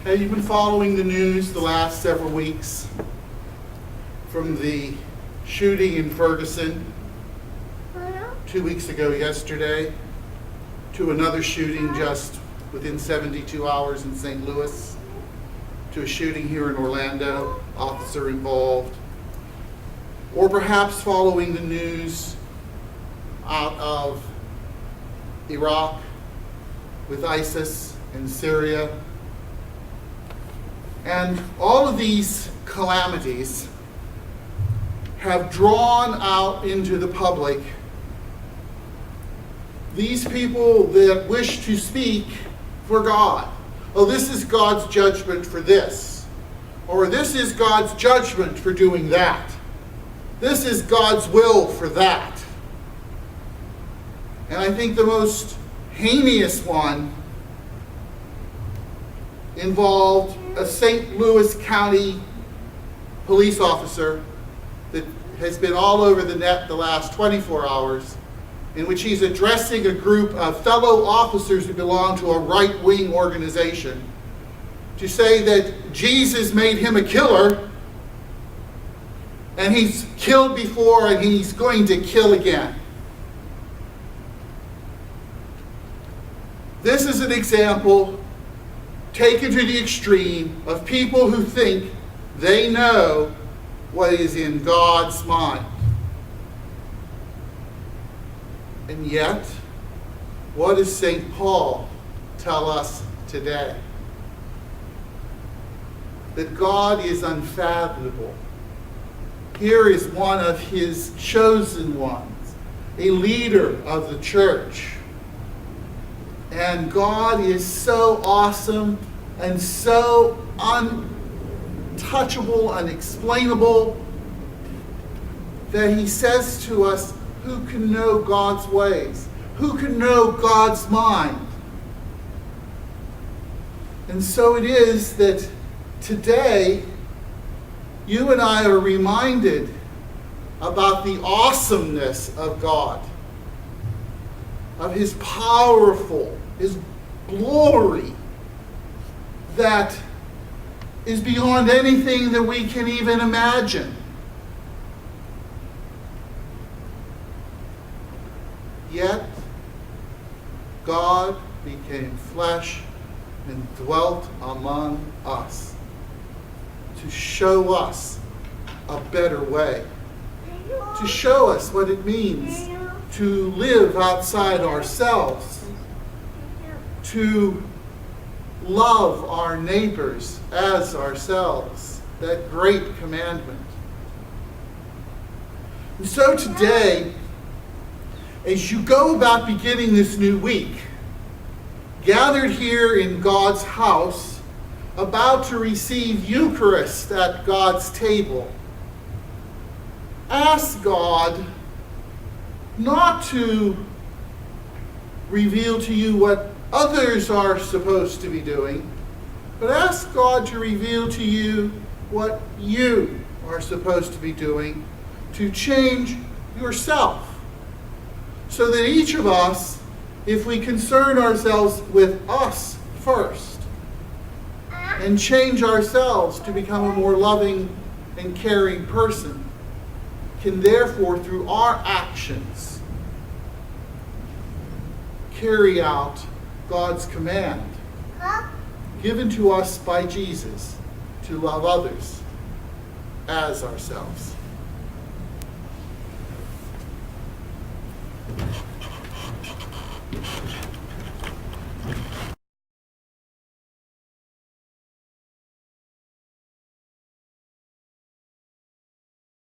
Have you been following the news the last several weeks from the shooting in Ferguson 2 weeks ago yesterday to another shooting just within 72 hours in St. Louis, to a shooting here in Orlando, officer involved, or perhaps following the news out of Iraq with ISIS and Syria. And all of these calamities have drawn out into the public these people that wish to speak for God. Oh, this is God's judgment for this. Or this is God's judgment for doing that. This is God's will for that. And I think the most heinous one involved a St. Louis County police officer that has been all over the net the last 24 hours, in which he's addressing a group of fellow officers who belong to a right-wing organization to say that Jesus made him a killer, and he's killed before and he's going to kill again. This is an example taken to the extreme of people who think they know what is in God's mind. And yet, what does St. Paul tell us today? That God is unfathomable. Here is one of his chosen ones, a leader of the church. And God is so awesome and so untouchable, unexplainable, that he says to us, who can know God's ways? Who can know God's mind? And so it is that today, you and I are reminded about the awesomeness of God, of his powerful, his glory that is beyond anything that we can even imagine. Yet, God became flesh and dwelt among us to show us a better way, to show us what it means to live outside ourselves, to love our neighbors as ourselves, that great commandment. And so today, as you go about beginning this new week, gathered here in God's house, about to receive Eucharist at God's table, ask God not to reveal to you what others are supposed to be doing, but ask God to reveal to you what you are supposed to be doing to change yourself. So that each of us, if we concern ourselves with us first and change ourselves to become a more loving and caring person, can therefore, through our actions, carry out God's command given to us by Jesus to love others as ourselves.